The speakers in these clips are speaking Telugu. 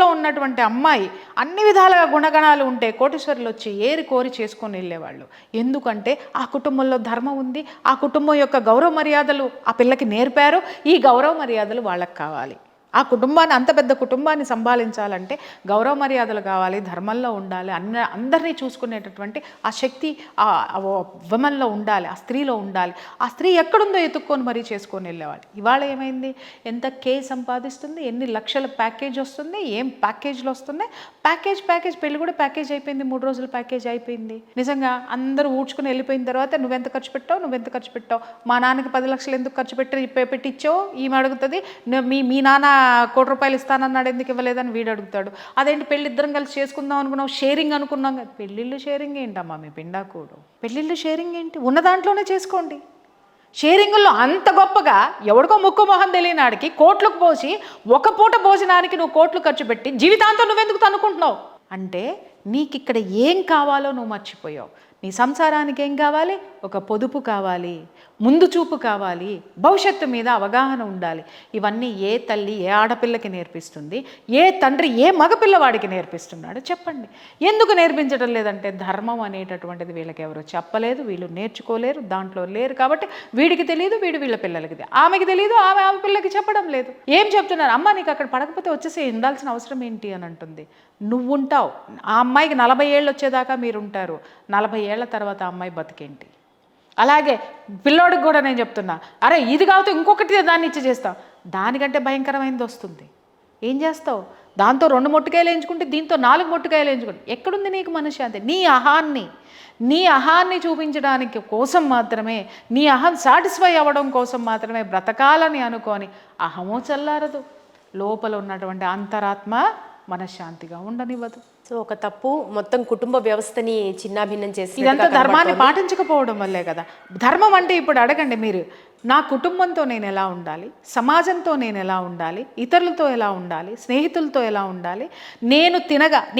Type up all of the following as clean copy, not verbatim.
ఇంట్లో ఉన్నటువంటి అమ్మాయి అన్ని విధాలుగా గుణగణాలు ఉంటే కోటీశ్వరులు వచ్చి ఏరి కోరి చేసుకొని వెళ్ళేవాళ్ళు. ఎందుకంటే ఆ కుటుంబంలో ధర్మం ఉంది, ఆ కుటుంబం యొక్క గౌరవ మర్యాదలు ఆ పిల్లకి నేర్పారు, ఈ గౌరవ మర్యాదలు వాళ్ళకి కావాలి. ఆ కుటుంబాన్ని, అంత పెద్ద కుటుంబాన్ని సంభాళించాలంటే గౌరవ మర్యాదలు కావాలి, ధర్మంలో ఉండాలి, అందరినీ చూసుకునేటటువంటి ఆ శక్తి ఆ ఉమెన్లో ఉండాలి, ఆ స్త్రీలో ఉండాలి. ఆ స్త్రీ ఎక్కడుందో ఎత్తుక్కొని మరీ చేసుకొని వెళ్ళేవాళ్ళు. ఇవాళ ఏమైంది, ఎంత సంపాదిస్తుంది, ఎన్ని లక్షల ప్యాకేజ్ వస్తుంది, ఏం ప్యాకేజ్లు వస్తున్నాయి, ప్యాకేజ్ పెళ్ళి కూడా ప్యాకేజ్ అయిపోయింది, 3 రోజుల ప్యాకేజ్ అయిపోయింది. నిజంగా అందరూ ఊడ్చుకుని వెళ్ళిపోయిన తర్వాత నువ్వెంత ఖర్చు పెట్టావు, మా నాన్నకి 10 లక్షలు ఎందుకు ఖర్చు పెట్టిచ్చావు ఈమె అడుగుతుంది. మీ నాన్న ₹1,00,00,000 ఇస్తానన్నాడు, ఎందుకు ఇవ్వలేదని వీడు అడుగుతాడు. అదేంటి పెళ్ళి ఇద్దరం కలిసి చేసుకుందాం అనుకున్నాం, షేరింగ్ అనుకున్నాం కదా. పెళ్ళిళ్ళు షేరింగ్ ఏంటమ్మా మీ పిండాకోడు, పెళ్ళిళ్ళు షేరింగ్ ఏంటి, ఉన్న దాంట్లోనే చేసుకోండి. షేరింగుల్లో అంత గొప్పగా ఎవడికో ముక్కు మొహం తెలియనాడికి కోట్లకు పోసి ఒక పూట భోజనానికి నువ్వు కోట్లు ఖర్చు పెట్టి జీవితాంతం నువ్వెందుకు తనుకుంటున్నావు అంటే నీకు ఇక్కడ ఏం కావాలో నువ్వు మర్చిపోయావు. నీ సంసారానికి ఏం కావాలి, ఒక పొదుపు కావాలి, ముందు చూపు కావాలి, భవిష్యత్తు మీద అవగాహన ఉండాలి. ఇవన్నీ ఏ తల్లి ఏ ఆడపిల్లకి నేర్పిస్తుంది, ఏ తండ్రి ఏ మగపిల్లవాడికి నేర్పిస్తున్నాడు చెప్పండి. ఎందుకు నేర్పించడం లేదంటే ధర్మం అనేటటువంటిది వీళ్ళకి ఎవరు చెప్పలేదు, వీళ్ళు నేర్చుకోలేరు, దాంట్లో లేరు. కాబట్టి వీడికి తెలియదు, వీళ్ళ పిల్లలకి, ఆమెకి తెలియదు, ఆమె పిల్లకి చెప్పడం లేదు. ఏం చెప్తున్నారు, అమ్మ నీకు అక్కడ పడకపోతే వచ్చేసి ఉండాల్సిన అవసరం ఏంటి అని అంటుంది. నువ్వు ఉంటావు, ఆ అమ్మాయికి 40 ఏళ్ళు వచ్చేదాకా మీరు ఉంటారు, 40 ఏళ్ల తర్వాత ఆ అమ్మాయి బతికేంటి. అలాగే పిల్లోడికి కూడా నేను చెప్తున్నా, అరే ఇది కాకపోతే ఇంకొకటి దాన్ని ఇచ్చి చేస్తావు, దానికంటే భయంకరమైనది వస్తుంది. ఏం చేస్తావు, దాంతో 2 మొట్టుకాయలు ఎంచుకుంటే దీంతో 4 మొట్టుకాయలు ఎంచుకుంటే ఎక్కడుంది నీకు మనశ్శాంతి. నీ అహాన్ని చూపించడానికి కోసం మాత్రమే, నీ అహం సాటిస్ఫై అవ్వడం కోసం మాత్రమే బ్రతకాలని అనుకొని అహమో చల్లారదు, లోపల ఉన్నటువంటి అంతరాత్మ మనశ్శాంతిగా ఉండనివ్వదు. సో ఒక తప్పు మొత్తం కుటుంబ వ్యవస్థని చిన్నాభిన్నం చేసి ఇదంతా ధర్మాన్ని పాటించకపోవడం వల్లే కదా. ధర్మం అంటే ఇప్పుడు అడగండి మీరు, నా కుటుంబంతో నేను ఎలా ఉండాలి, సమాజంతో నేను ఎలా ఉండాలి, ఇతరులతో ఎలా ఉండాలి, స్నేహితులతో ఎలా ఉండాలి,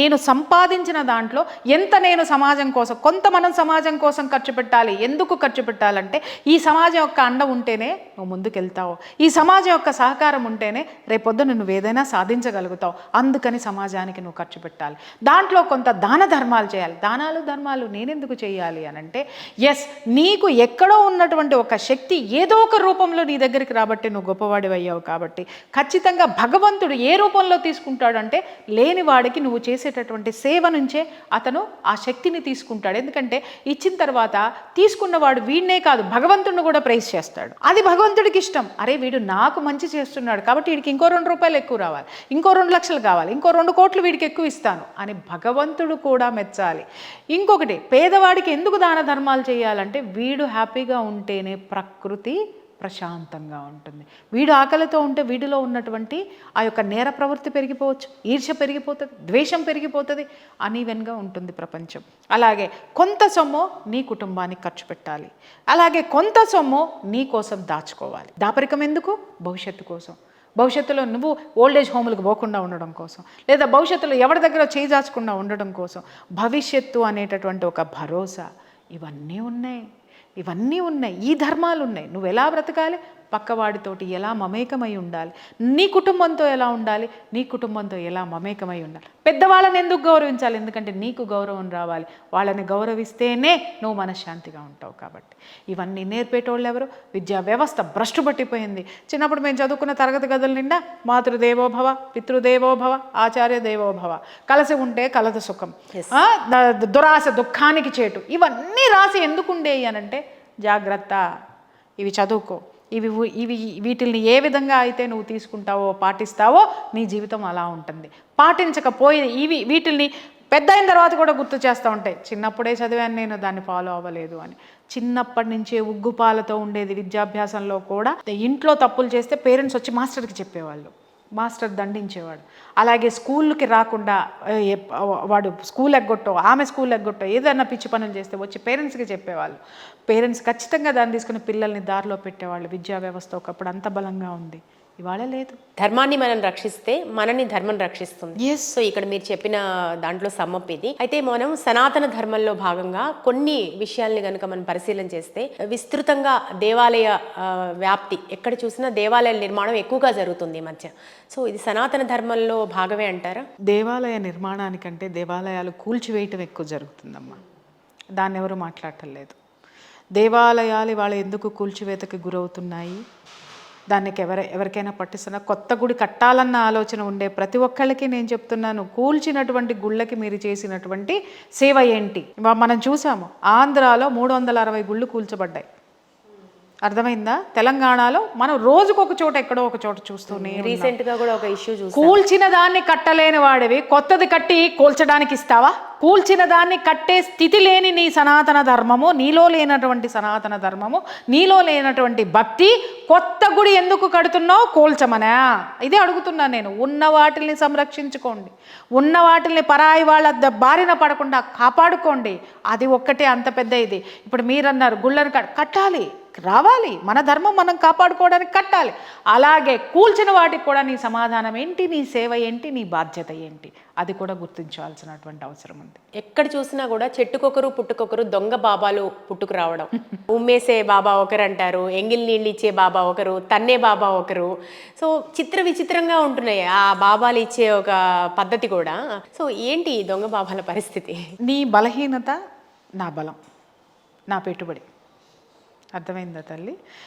నేను సంపాదించిన దాంట్లో ఎంత నేను సమాజం కోసం, కొంత మనం సమాజం కోసం ఖర్చు పెట్టాలి. ఎందుకు ఖర్చు పెట్టాలంటే ఈ సమాజం యొక్క అండ ఉంటేనే నువ్వు ముందుకెళ్తావు, ఈ సమాజం యొక్క సహకారం ఉంటేనే రేపొద్దున నువ్వు ఏదైనా సాధించగలుగుతావు. అందుకని సమాజానికి నువ్వు ఖర్చు పెట్టాలి. దాంట్లో కొంత దాన ధర్మాలు చేయాలి. దానాలు ధర్మాలు నేనెందుకు చేయాలి అని అంటే, నీకు ఎక్కడో ఉన్నటువంటి ఒక శక్తి ఏదో ఒక రూపంలో నీ దగ్గరికి రాబట్టి నువ్వు గొప్పవాడి అయ్యావు. కాబట్టి ఖచ్చితంగా భగవంతుడు ఏ రూపంలో తీసుకుంటాడంటే లేనివాడికి నువ్వు చేసేటటువంటి సేవ నుంచే అతను ఆ శక్తిని తీసుకుంటాడు. ఎందుకంటే ఇచ్చిన తర్వాత తీసుకున్నవాడు వీడినే కాదు భగవంతుడిని కూడా ప్రైజ్ చేస్తాడు. అది భగవంతుడికి ఇష్టం. అరే వీడు నాకు మంచి చేస్తున్నాడు కాబట్టి వీడికి ఇంకో ₹2 ఎక్కువ రావాలి, ఇంకో 2 లక్షలు కావాలి, ఇంకో 2 కోట్లు వీడికి ఎక్కువ ఇస్తాను అని భగవంతుడు కూడా మెచ్చాలి. ఇంకొకటి, పేదవాడికి ఎందుకు దాన ధర్మాలు చేయాలంటే వీడు హ్యాపీగా ఉంటేనే ప్రకృతి ప్రశాంతంగా ఉంటుంది. వీడు ఆకలితో ఉంటే వీడిలో ఉన్నటువంటి ఆ యొక్క నేర ప్రవృత్తి పెరిగిపోవచ్చు, ఈర్ష్య పెరిగిపోతుంది, ద్వేషం పెరిగిపోతుంది, అనీవెన్గా ఉంటుంది ప్రపంచం. అలాగే కొంత సొమ్ము నీ కుటుంబానికి ఖర్చు పెట్టాలి, అలాగే కొంత సొమ్ము నీ కోసం దాచుకోవాలి. దాపరికం ఎందుకు, భవిష్యత్తు కోసం. భవిష్యత్తులో నువ్వు ఓల్డేజ్ హోములకు పోకుండా ఉండడం కోసం, లేదా భవిష్యత్తులో ఎవరి దగ్గర చేజాచకుండా ఉండడం కోసం, భవిష్యత్తు అనేటటువంటి ఒక భరోసా, ఇవన్నీ ఉన్నాయి. ఈ ధర్మాలు ఉన్నాయి. నువ్వు ఎలా బ్రతకాలి, పక్కవాడితోటి ఎలా మమేకమై ఉండాలి, నీ కుటుంబంతో ఎలా ఉండాలి, నీ కుటుంబంతో ఎలా మమేకమై ఉండాలి. పెద్దవాళ్ళని ఎందుకు గౌరవించాలి, ఎందుకంటే నీకు గౌరవం రావాలి. వాళ్ళని గౌరవిస్తేనే నువ్వు మనశ్శాంతిగా ఉంటావు. కాబట్టి ఇవన్నీ నేర్పేటోళ్ళు ఎవరు, విద్యా వ్యవస్థ భ్రష్టు పట్టిపోయింది. చిన్నప్పుడు మేము చదువుకున్న తరగతి గదుల నిండా మాతృదేవోభవ, పితృదేవోభవ, ఆచార్య దేవోభవ, కలిసి ఉంటే కలదు సుఖం, దురాశ దుఃఖానికి చేటు, ఇవన్నీ రాసి ఎందుకుండేవి అనంటే జాగ్రత్త, ఇవి చదువుకో, వీటిల్ని ఏ విధంగా అయితే నువ్వు తీసుకుంటావో పాటిస్తావో నీ జీవితం అలా ఉంటుంది. పాటించకపోయి వీటిల్ని పెద్ద అయిన తర్వాత కూడా గుర్తు చేస్తూ ఉంటాయి, చిన్నప్పుడే చదివాను నేను, దాన్ని ఫాలో అవ్వలేదు అని. చిన్నప్పటి నుంచే ఉగ్గుపాలతో ఉండేది విద్యాభ్యాసంలో కూడా. ఇంట్లో తప్పులు చేస్తే పేరెంట్స్ వచ్చి మాస్టర్కి చెప్పేవాళ్ళు, మాస్టర్ దండించేవాడు. అలాగే స్కూల్కి రాకుండా వాడు స్కూల్ ఎగ్గొట్టో ఆమె స్కూల్ ఎగ్గొట్టో ఏదైనా పిచ్చి పనులు చేస్తే వచ్చి పేరెంట్స్కి చెప్పేవాళ్ళు. పేరెంట్స్ ఖచ్చితంగా దాన్ని తీసుకుని పిల్లల్ని దారిలో పెట్టేవాళ్ళు. విద్యా వ్యవస్థ ఒకప్పుడు అంత బలంగా ఉంది, ఇవాళ లేదు. ధర్మాన్ని మనం రక్షిస్తే మనని ధర్మం రక్షిస్తుంది. ఎస్. సో ఇక్కడ మీరు చెప్పిన దాంట్లో సమ్మప్ ఇది. అయితే మనం సనాతన ధర్మంలో భాగంగా కొన్ని విషయాల్ని కనుక మనం పరిశీలన చేస్తే విస్తృతంగా దేవాలయ వ్యాప్తి, ఎక్కడ చూసినా దేవాలయాల నిర్మాణం ఎక్కువగా జరుగుతుంది ఈ మధ్య. సో ఇది సనాతన ధర్మంలో భాగమే అంటారా? దేవాలయ నిర్మాణానికంటే దేవాలయాలు కూల్చివేయటం ఎక్కువ జరుగుతుందమ్మా. దాన్ని ఎవరు మాట్లాడటం లేదు. దేవాలయాలు ఇవాళ ఎందుకు కూల్చివేతకి గురవుతున్నాయి, దానికి ఎవరికైనా పట్టిస్తున్నా, కొత్త గుడి కట్టాలన్న ఆలోచన ఉండే ప్రతి ఒక్కళ్ళకి నేను చెప్తున్నాను, కూల్చినటువంటి గుళ్ళకి మీరు చేసినటువంటి సేవ ఏంటి? మనం చూసాము ఆంధ్రాలో 360 గుళ్ళు కూల్చబడ్డాయి. అర్థమైందా? తెలంగాణలో మనం రోజుకొక చోట ఎక్కడో ఒక చోట చూస్తూనే రీసెంట్ గా కూడా ఒక ఇష్యూ చూసి, కూల్చిన దాన్ని కట్టలేని వాడివి కొత్తది కట్టి కూల్చడానికి ఇస్తావా? కూల్చిన దాన్ని కట్టే స్థితి లేని నీ సనాతన ధర్మము, నీలో లేనటువంటి సనాతన ధర్మము, నీలో లేనటువంటి భక్తి, కొత్త గుడి ఎందుకు కడుతున్నావు? కూల్చమనా? ఇదే అడుగుతున్నా నేను. ఉన్న వాటిని సంరక్షించుకోండి, ఉన్న వాటిని పరాయి వాళ్ళ బారిన పడకుండా కాపాడుకోండి. అది ఒక్కటే అంత పెద్ద ఇది. ఇప్పుడు మీరన్నారు గుళ్ళను కట్టాలి, రావాలి, మన ధర్మం మనం కాపాడుకోవడానికి కట్టాలి. అలాగే కూల్చిన వాటికి కూడా నీ సమాధానం ఏంటి, నీ సేవ ఏంటి, నీ బాధ్యత ఏంటి, అది కూడా గుర్తించాల్సినటువంటి అవసరం ఉంది. ఎక్కడ చూసినా కూడా చెట్టుకొకరు పుట్టుకొకరు దొంగ బాబాలు పుట్టుకు రావడం. ఉమ్మేసే బాబా ఒకరు అంటారు, ఎంగిల్ నీళ్ళు ఇచ్చే బాబా ఒకరు, తన్నే బాబా ఒకరు. సో విచిత్రంగా ఉంటున్నాయి ఆ బాబాలు ఇచ్చే ఒక పద్ధతి కూడా. సో ఏంటి ఈ దొంగ బాబాల పరిస్థితి? నీ బలహీనత నా బలం, నా పెట్టుబడి. అర్థమైందా తల్లి?